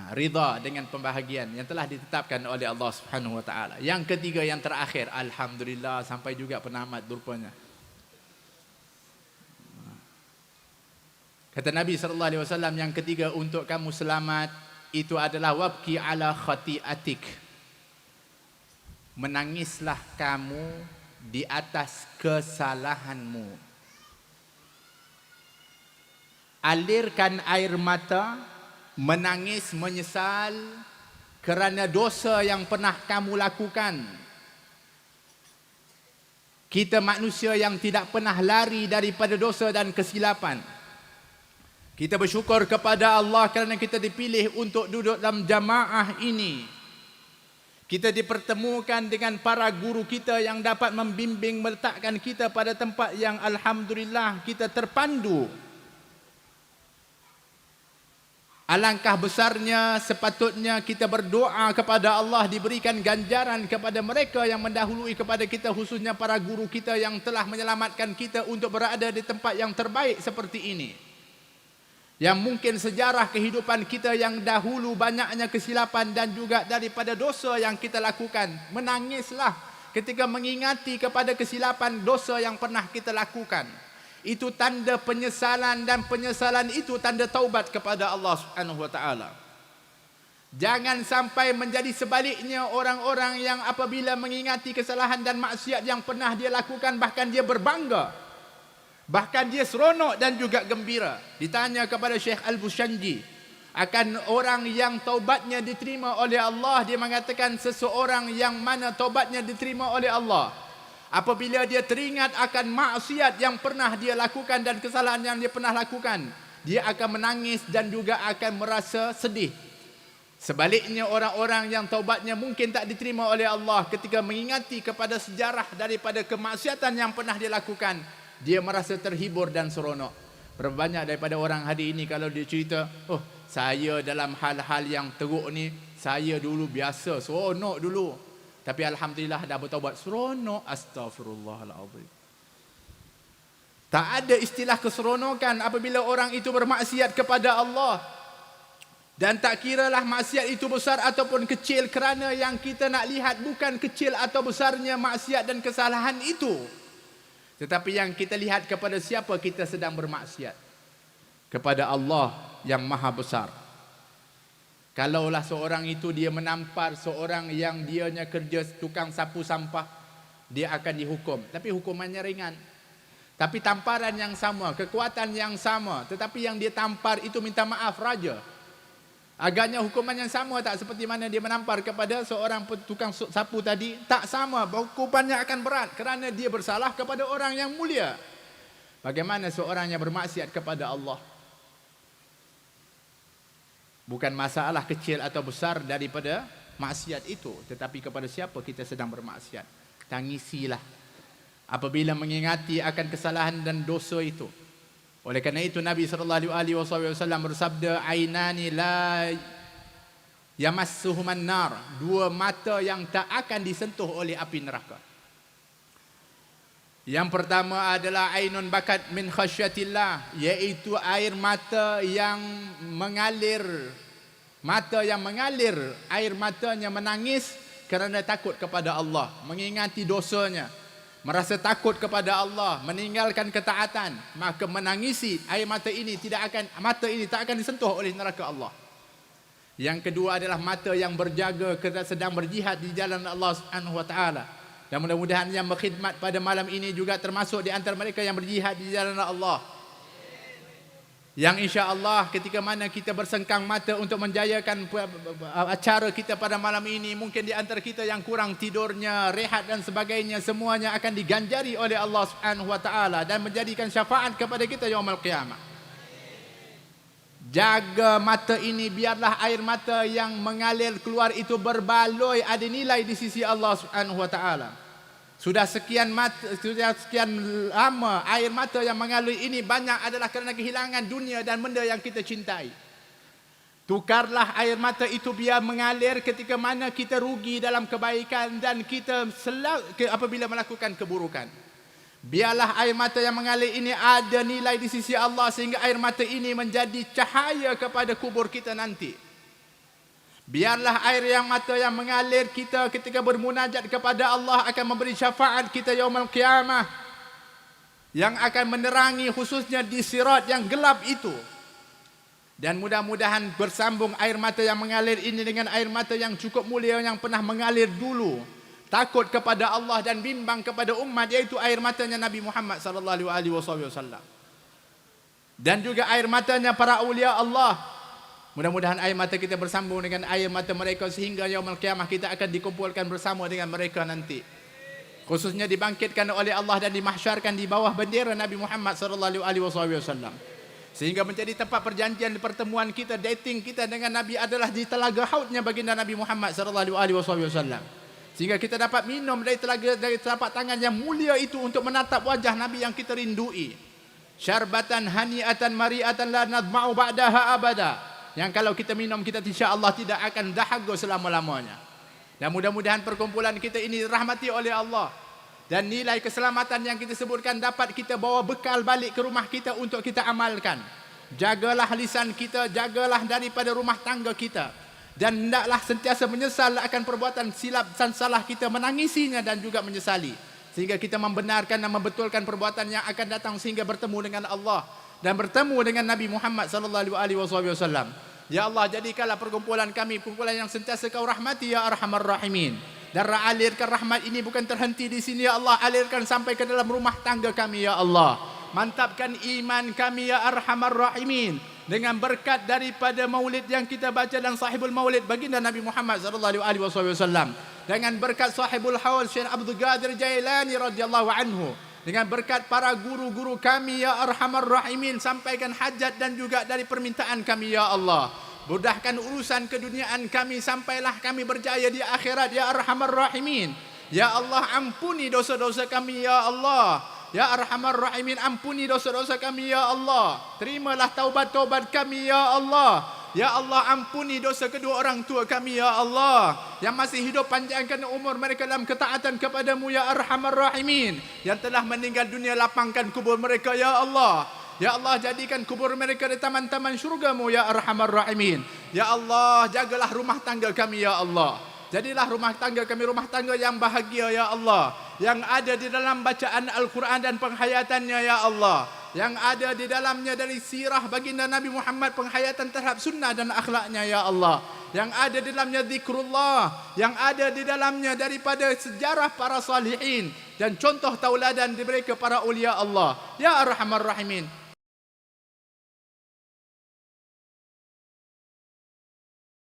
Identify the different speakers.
Speaker 1: Ridha dengan pembahagian yang telah ditetapkan oleh Allah Subhanahu wa taala. Yang ketiga, yang terakhir, alhamdulillah, sampai juga penamat rupanya. Kata Nabi sallallahu alaihi wasallam, yang ketiga untuk kamu selamat itu adalah wabki ala khati'atik. Menangislah kamu di atas kesalahanmu. Alirkan air mata, menangis menyesal kerana dosa yang pernah kamu lakukan. Kita manusia yang tidak pernah lari daripada dosa dan kesilapan. Kita bersyukur kepada Allah kerana kita dipilih untuk duduk dalam jamaah ini. Kita dipertemukan dengan para guru kita yang dapat membimbing, meletakkan kita pada tempat yang alhamdulillah kita terpandu. Alangkah besarnya sepatutnya kita berdoa kepada Allah diberikan ganjaran kepada mereka yang mendahului kepada kita, khususnya para guru kita yang telah menyelamatkan kita untuk berada di tempat yang terbaik seperti ini. Yang mungkin sejarah kehidupan kita yang dahulu banyaknya kesilapan dan juga daripada dosa yang kita lakukan. Menangislah ketika mengingati kepada kesilapan dosa yang pernah kita lakukan. Itu tanda penyesalan, dan penyesalan itu tanda taubat kepada Allah Subhanahu wa taala. Jangan sampai menjadi sebaliknya orang-orang yang apabila mengingati kesalahan dan maksiat yang pernah dia lakukan, bahkan dia berbangga, bahkan dia seronok dan juga gembira. Ditanya kepada Syekh Al-Bushanji akan orang yang taubatnya diterima oleh Allah, dia mengatakan seseorang yang mana taubatnya diterima oleh Allah, apabila dia teringat akan maksiat yang pernah dia lakukan dan kesalahan yang dia pernah lakukan, dia akan menangis dan juga akan merasa sedih. Sebaliknya orang-orang yang taubatnya mungkin tak diterima oleh Allah, ketika mengingati kepada sejarah daripada kemaksiatan yang pernah dia lakukan, dia merasa terhibur dan seronok. Berapa banyak daripada orang hari ini kalau dia cerita, oh saya dalam hal-hal yang teruk ni, saya dulu biasa seronok dulu, tapi alhamdulillah dah bertaubat, seronok, astagfirullahaladzim. Tak ada istilah keseronokan apabila orang itu bermaksiat kepada Allah. Dan tak kiralah maksiat itu besar ataupun kecil, kerana yang kita nak lihat bukan kecil atau besarnya maksiat dan kesalahan itu, tetapi yang kita lihat kepada siapa kita sedang bermaksiat. Kepada Allah yang maha besar. Kalaulah seorang itu dia menampar seorang yang dianya kerja tukang sapu sampah, dia akan dihukum, tapi hukumannya ringan. Tapi tamparan yang sama, kekuatan yang sama, tetapi yang dia tampar itu minta maaf raja. Agaknya hukuman yang sama tak seperti mana dia menampar kepada seorang tukang sapu tadi? Tak sama, hukumannya akan berat kerana dia bersalah kepada orang yang mulia. Bagaimana seorang yang bermaksiat kepada Allah? Bukan masalah kecil atau besar daripada maksiat itu, tetapi kepada siapa kita sedang bermaksiat. Tangisilah apabila mengingati akan kesalahan dan dosa itu. Oleh kerana itu Nabi SAW bersabda, ainani la yamassuhuman nar, dua mata yang tak akan disentuh oleh api neraka. Yang pertama adalah ainun bakat min khasyatillah, iaitu air mata yang mengalir, air matanya menangis kerana takut kepada Allah, mengingati dosanya, merasa takut kepada Allah, meninggalkan ketaatan, maka menangisi air mata ini tak akan disentuh oleh neraka Allah. Yang kedua adalah mata yang berjaga ketika sedang berjihad di jalan Allah Subhanahu wa taala. Dan mudah-mudahan yang berkhidmat pada malam ini juga termasuk di antara mereka yang berjihad di jalan Allah. Yang insya-Allah ketika mana kita bersengkang mata untuk menjayakan acara kita pada malam ini, mungkin di antara kita yang kurang tidurnya, rehat dan sebagainya, semuanya akan diganjari oleh Allah Subhanahu wa taala dan menjadikan syafaat kepada kita yaumul qiyamah. Jaga mata ini, biarlah air mata yang mengalir keluar itu berbaloi, ada nilai di sisi Allah Subhanahu wa taala. Sudah sekian lama air mata yang mengalir ini banyak adalah kerana kehilangan dunia dan benda yang kita cintai. Tukarlah air mata itu biar mengalir ketika mana kita rugi dalam kebaikan dan kita apabila melakukan keburukan. Biarlah air mata yang mengalir ini ada nilai di sisi Allah, sehingga air mata ini menjadi cahaya kepada kubur kita nanti. Biarlah air yang mata yang mengalir kita ketika bermunajat kepada Allah akan memberi syafaat kita yaumul qiyamah, yang akan menerangi khususnya di sirat yang gelap itu. Dan mudah-mudahan bersambung air mata yang mengalir ini dengan air mata yang cukup mulia yang pernah mengalir dulu, takut kepada Allah dan bimbang kepada umat, yaitu air matanya Nabi Muhammad sallallahu alaihi wasallam. Dan juga air matanya para aulia Allah. Mudah-mudahan air mata kita bersambung dengan air mata mereka sehingga yaumul qiyamah kita akan dikumpulkan bersama dengan mereka nanti. Khususnya dibangkitkan oleh Allah dan dimahsyarkan di bawah bendera Nabi Muhammad sallallahu alaihi wasallam. Sehingga menjadi tempat perjanjian pertemuan kita, dating kita dengan Nabi adalah di telaga haudnya baginda Nabi Muhammad sallallahu alaihi wasallam. Sehingga kita dapat minum dari telapak tangan yang mulia itu untuk menatap wajah Nabi yang kita rindui. Syarbatan hani'atan mari'atan la nadma'u ba'daha abada. Yang kalau kita minum kita insya-Allah tidak akan dahaga selama-lamanya. Dan mudah-mudahan perkumpulan kita ini dirahmati oleh Allah. Dan nilai keselamatan yang kita sebutkan dapat kita bawa bekal balik ke rumah kita untuk kita amalkan. Jagalah lisan kita, jagalah daripada rumah tangga kita. Dan hendaklah sentiasa menyesal akan perbuatan silap dan salah kita, menangisinya dan juga menyesali. Sehingga kita membenarkan dan membetulkan perbuatan yang akan datang sehingga bertemu dengan Allah. Dan bertemu dengan Nabi Muhammad sallallahu alaihi wasallam. Ya Allah, jadikanlah perkumpulan kami kumpulan yang sentiasa Kau rahmati ya Arhamar Rahimin. Dan alirkan rahmat ini bukan terhenti di sini ya Allah, alirkan sampai ke dalam rumah tangga kami ya Allah. Mantapkan iman kami ya Arhamar Rahimin dengan berkat daripada maulid yang kita baca dan sahibul maulid baginda Nabi Muhammad sallallahu alaihi wasallam. Dengan berkat sahibul haul Syekh Abdul Qadir Jailani radhiyallahu anhu. Dengan berkat para guru-guru kami ya Arhamar Rahimin, sampaikan hajat dan juga dari permintaan kami ya Allah. Mudahkan urusan keduniaan kami, sampailah kami berjaya di akhirat ya Arhamar Rahimin. Ya Allah, ampuni dosa-dosa kami ya Allah. Ya Arhamar Rahimin, ampuni dosa-dosa kami ya Allah. Terimalah taubat-taubat kami ya Allah. Ya Allah, ampuni dosa kedua orang tua kami ya Allah. Yang masih hidup, panjangkan umur mereka dalam ketaatan kepadamu ya Arhamar Rahimin. Yang telah meninggal dunia, lapangkan kubur mereka ya Allah. Ya Allah, jadikan kubur mereka di taman-taman syurgamu ya Arhamar Rahimin. Ya Allah, jagalah rumah tangga kami ya Allah. Jadilah rumah tangga kami rumah tangga yang bahagia ya Allah. Yang ada di dalam bacaan Al-Quran dan penghayatannya ya Allah. Yang ada di dalamnya dari sirah baginda Nabi Muhammad, penghayatan terhadap sunnah dan akhlaknya ya Allah. Yang ada di dalamnya zikrullah, yang ada di dalamnya daripada sejarah para salihin dan contoh tauladan diberi kepada ulia Allah. Ya Arhamar Rahimin,